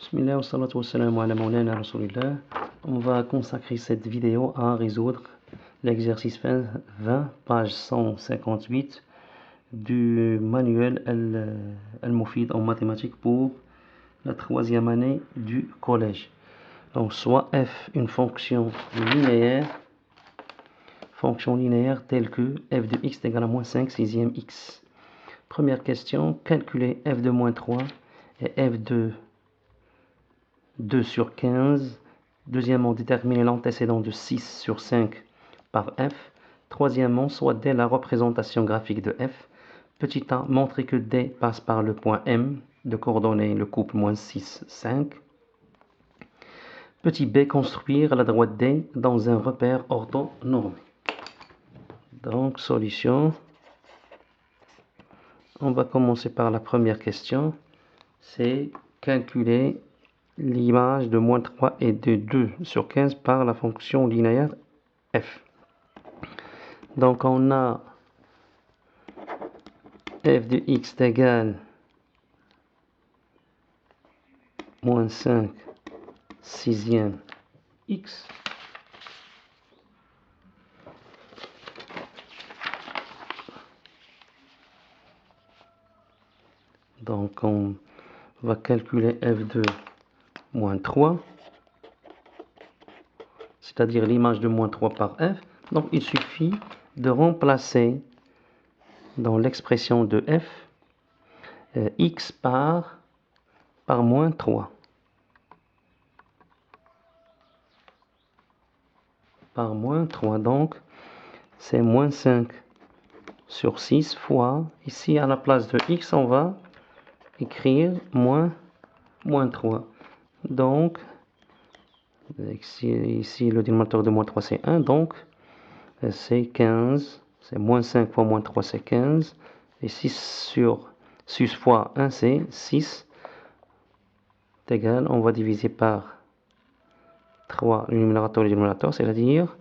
Bismillah wa salatu wa salam ala maulana rasulillah. On va consacrer cette vidéo à résoudre l'exercice 20, page 158 du manuel Al-Mufid en mathématiques pour la 3e année du collège. Donc soit f une fonction linéaire telle que f de x est égal à moins 5 sixième x. Première question, calculer f de moins 3 et f de 2 sur 15. Deuxièmement, déterminer l'antécédent de 6 sur 5 par f. Troisièmement, soit dès la représentation graphique de f. Petit a, montrer que D passe par le point M de coordonnées le couple moins 6, 5. Petit b, construire la droite D dans un repère orthonormé. Donc, solution. On va commencer par la première question. C'est calculer l'image de moins 3 et de 2 sur 15 par la fonction linéaire f. Donc on a f de x égale moins 5 sixième x. Donc on va calculer f de moins 3, c'est-à-dire l'image de moins 3 par f. Donc il suffit de remplacer dans l'expression de f x par moins 3. Par moins 3, donc c'est moins 5 sur 6 fois, ici à la place de x on va écrire moins 3. Donc ici le dénominateur de moins 3 c'est 1, donc c'est 15, c'est moins 5 fois moins 3 c'est 15, et 6 fois 1 c'est 6, est égal, on va diviser par 3 le numérateur et le dénominateur, c'est-à-dire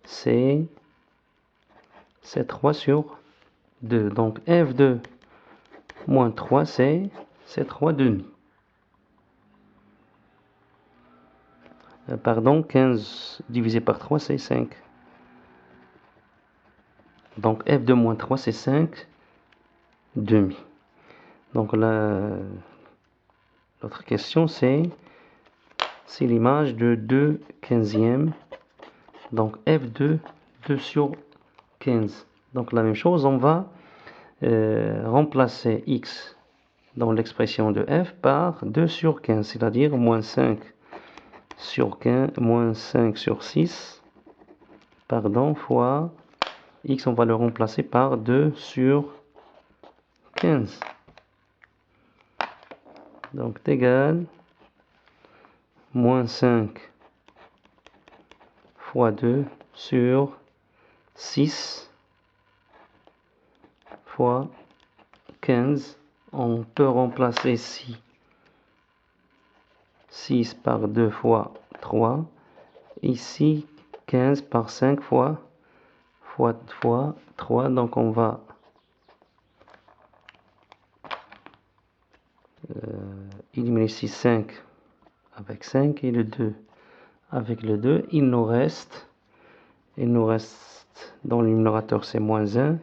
c'est 3 sur 2. Donc f de moins 3 c'est 3 demi. Pardon, 15 divisé par 3 c'est 5. Donc f de moins 3 c'est 5 demi. Donc l'autre question c'est l'image de 2 quinzièmes. Donc f de 2 sur 15. Donc la même chose, on va remplacer x dans l'expression de f par 2 sur 15, c'est-à-dire moins 5 sur 15, moins 5 sur 6, pardon, fois x, on va le remplacer par 2 sur 15. Donc c'est égal moins 5 fois 2 sur 6 fois 15. On peut remplacer ici 6 par 2 fois 3. Ici 15 par 5 fois 3. Donc on va éliminer ici 5 avec 5 et le 2 avec le 2. Il nous reste dans le numérateur c'est moins 1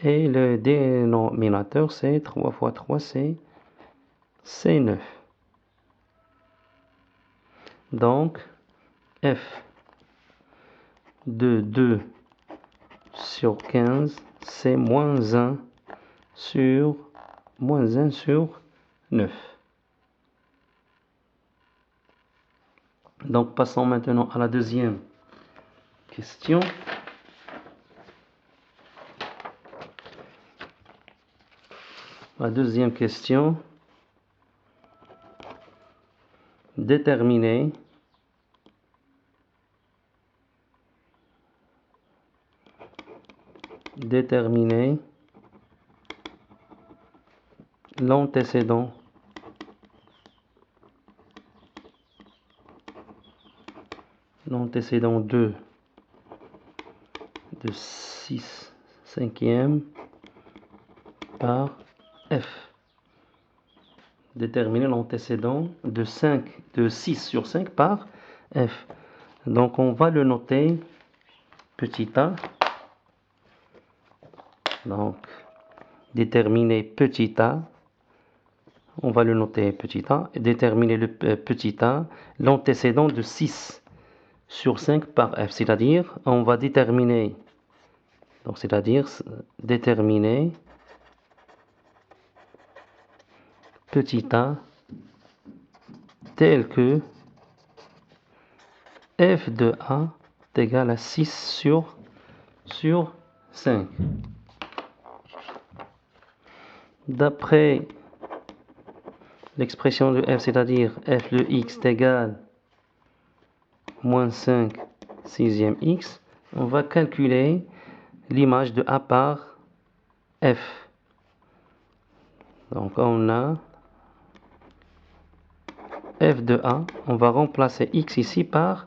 et le dénominateur c'est 3 fois 3 c'est 9. Donc f de 2 sur 15 c'est moins 1 sur 9. Donc passons maintenant à la deuxième question. La deuxième question, déterminer l'antécédent de 6 cinquièmes par f. déterminer l'antécédent de 6 sur 5 par f. Donc on va le noter petit a. Donc déterminer petit a. On va le noter petit a. Déterminer le petit a, l'antécédent de 6 sur 5 par f. C'est-à-dire, on va déterminer, donc c'est-à-dire déterminer petit a tel que f de a est égal à 6 sur 5. D'après l'expression de f, c'est-à-dire f de x est égal à moins 5 sixième x, on va calculer l'image de a par f. Donc on a f de a, on va remplacer x ici par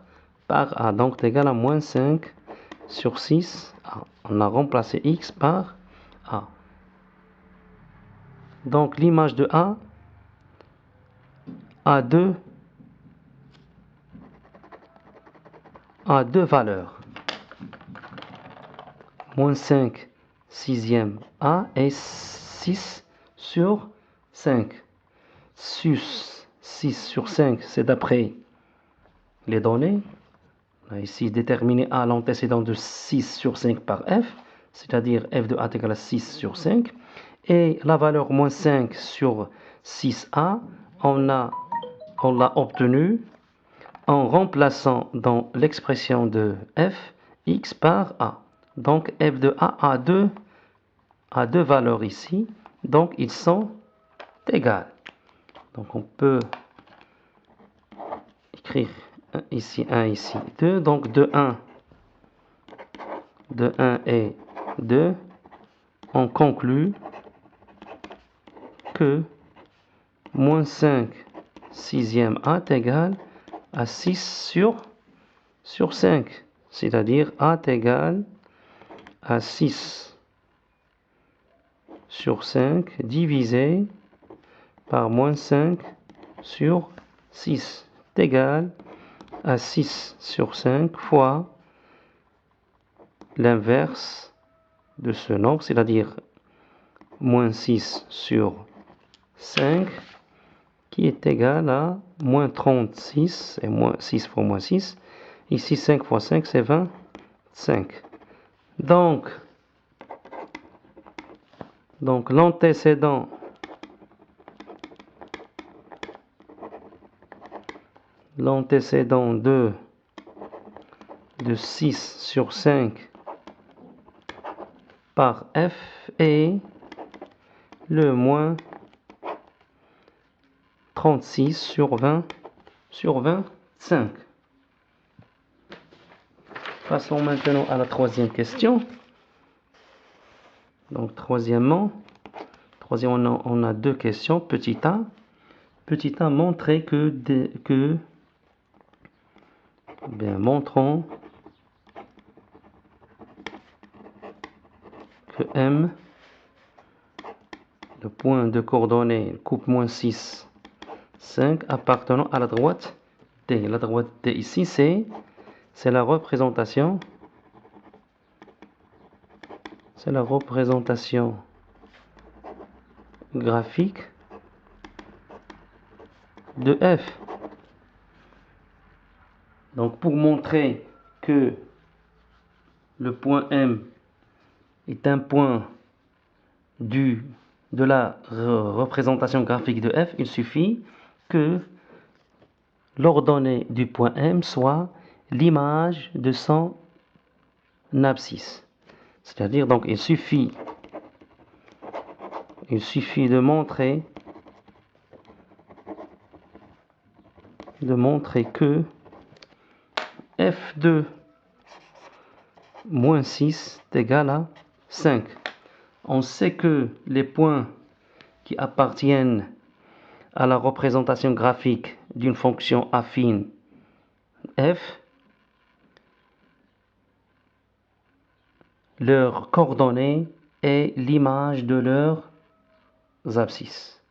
a, donc c'est égal à moins 5 sur 6. On a remplacé x par a. Donc l'image de a a deux valeurs. Moins 5 sixième a et 6 sur 5. 6 sur 5, c'est d'après les données. On a ici déterminé a l'antécédent de 6 sur 5 par f, c'est-à-dire f de a est égal à 6 sur 5. Et la valeur moins 5 sur 6a, on l'a obtenue en remplaçant dans l'expression de f, x par a. Donc f de a a deux valeurs ici, donc ils sont égales. Donc on peut écrire ici 1, ici 2, donc de 1 et 2, on conclut que moins 5 sixième a est égal à 6 sur 5, c'est-à-dire a est égal à 6 sur 5 divisé par moins 5 sur 6 est égal à 6 sur 5 fois l'inverse de ce nombre, c'est-à-dire moins 6 sur 5, qui est égal à moins 36, et moins 6 fois moins 6. Ici, 5 fois 5, c'est 25. Donc l'antécédent de 6 sur 5 par f est le moins 36 sur 25. Passons maintenant à la troisième question. Donc troisièmement, on a deux questions. Petit a. Petit a, montrer montrons que M, le point de coordonnées coupe moins 6, 5 appartenant à la droite D. La droite D ici, c'est la représentation. C'est la représentation graphique de f. Donc pour montrer que le point M est un point de la représentation graphique de f, il suffit que l'ordonnée du point M soit l'image de son abscisse. C'est-à-dire, donc, il suffit de montrer que f2 moins 6 est égal à 5. On sait que les points qui appartiennent à la représentation graphique d'une fonction affine f, leur coordonnée est l'image de leurs abscisses.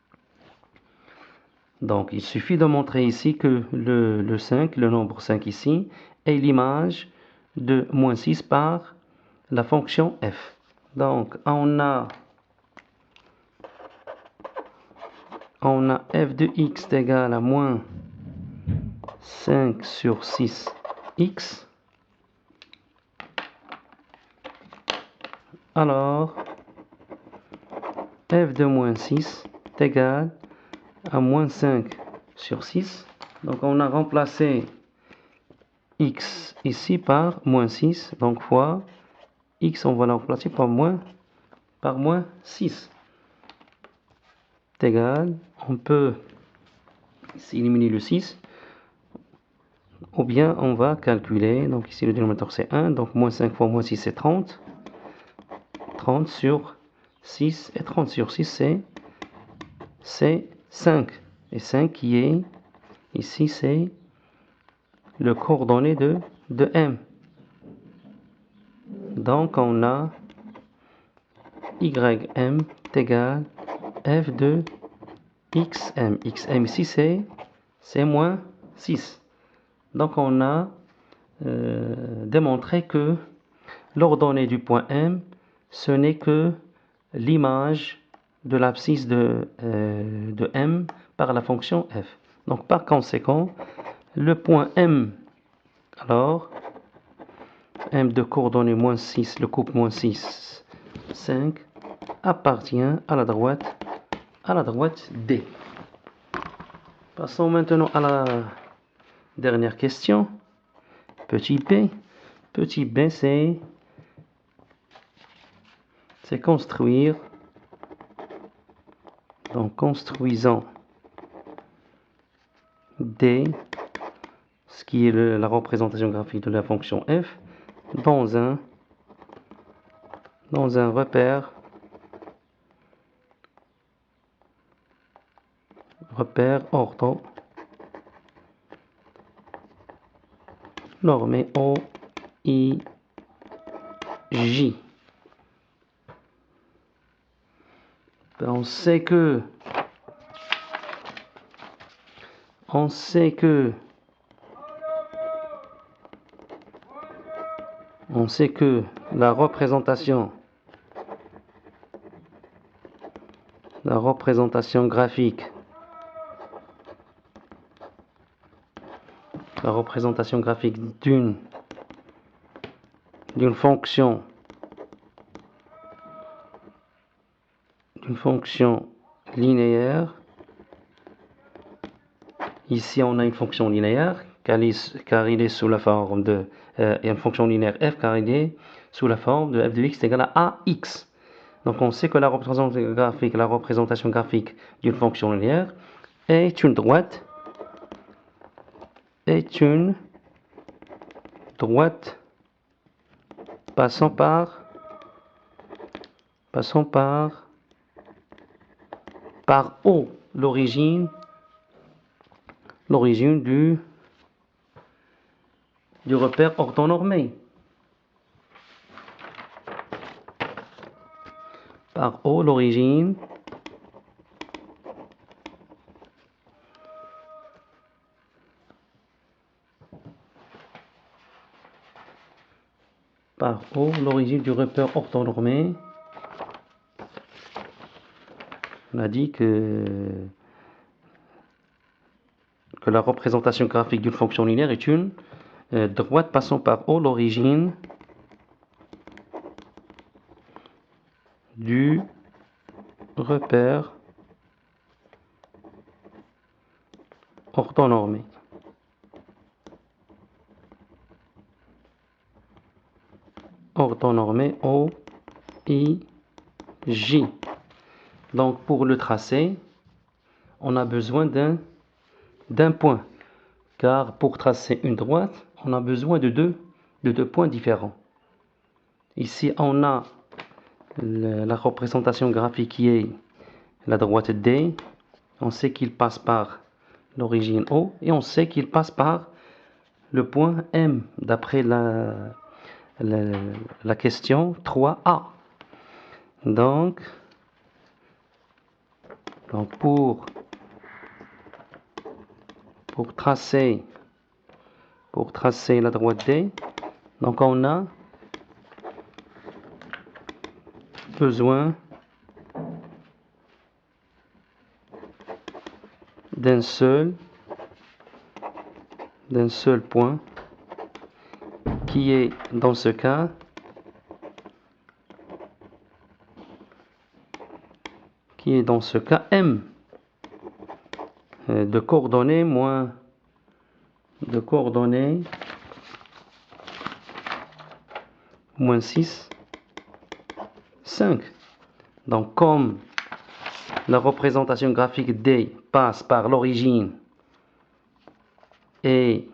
Donc, il suffit de montrer ici que le 5, le nombre 5 ici, est l'image de moins 6 par la fonction f. Donc, on a f de x est égal à moins 5 sur 6x. Alors, f de moins 6 est égal à moins 5 sur 6. Donc, on a remplacé x ici par moins 6. Donc, fois x, on va le remplacer par moins 6. C'est égal. On peut éliminer le 6. Ou bien, on va calculer. Donc, ici, le dénominateur, c'est 1. Donc, moins 5 fois moins 6, c'est 30. 30 sur 6. Et 30 sur 6, c'est 5. Et 5 qui est, ici, c'est le coordonné de m. Donc, on a ym est égal f de xm. Xm ici, c'est moins 6. Donc, on a démontré que l'ordonnée du point M, ce n'est que l'image de l'abscisse de M par la fonction f. Donc, par conséquent, le point M, alors, M de coordonnée moins 6, le couple moins 6, 5, appartient à la droite D. Passons maintenant à la dernière question. Petit b. Petit b, c'est construire. Donc, construisant D, ce qui est la représentation graphique de la fonction f, dans un repère orthonormé O, I, J. On sait que la représentation graphique d'une fonction linéaire. Ici, on a une fonction linéaire car il est sous la forme de une fonction linéaire f car il est sous la forme de f de x égale à ax. Donc, on sait que la représentation graphique d'une fonction linéaire est une droite passant par O, l'origine du repère orthonormé. Par O, l'origine du repère orthonormé. On a dit que la représentation graphique d'une fonction linéaire est une droite passant par O, l'origine du repère orthonormé. O, I, J. Donc, pour le tracer, on a besoin d'un point. Car pour tracer une droite, on a besoin de deux points différents. Ici, on a la représentation graphique qui est la droite D. On sait qu'il passe par l'origine O et on sait qu'il passe par le point M d'après la question 3A. Donc pour pour tracer la droite D, donc on a besoin d'un seul point qui est dans ce cas M de coordonnées moins 6, 5. Donc comme la représentation graphique D passe par l'origine et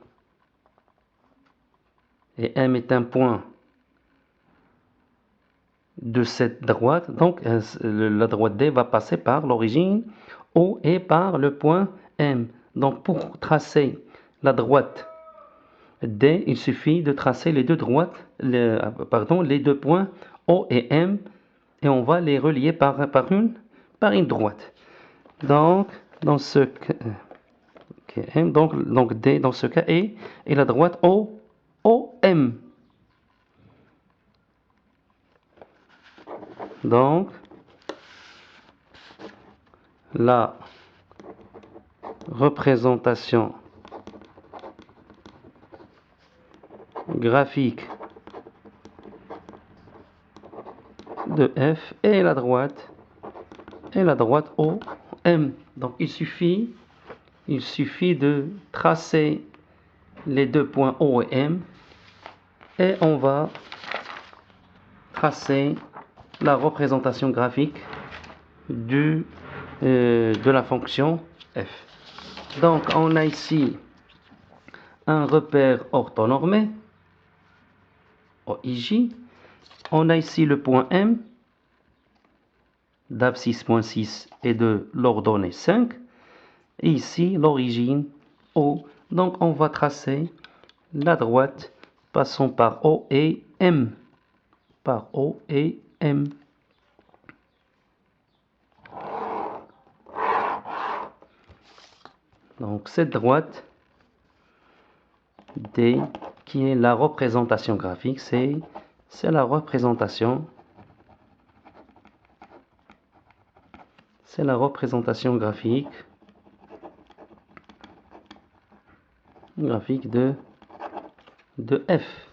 M est un point de cette droite, donc la droite D va passer par l'origine O et par le point M. Donc pour tracer la droite D, il suffit de tracer les deux points O et M, et on va les relier par une droite. Donc dans ce cas, M, donc D dans ce cas et la droite OM. Donc la représentation graphique de F et la droite OM. Donc il suffit de tracer les deux points O et M et on va tracer la représentation graphique de la fonction F. Donc on a ici un repère orthonormé, OIJ. On a ici le point M d'abscisse.6 et de l'ordonnée 5. Et ici l'origine O. Donc on va tracer la droite passant par O et M. Donc cette droite D qui est la représentation graphique, c'est la représentation graphique de F.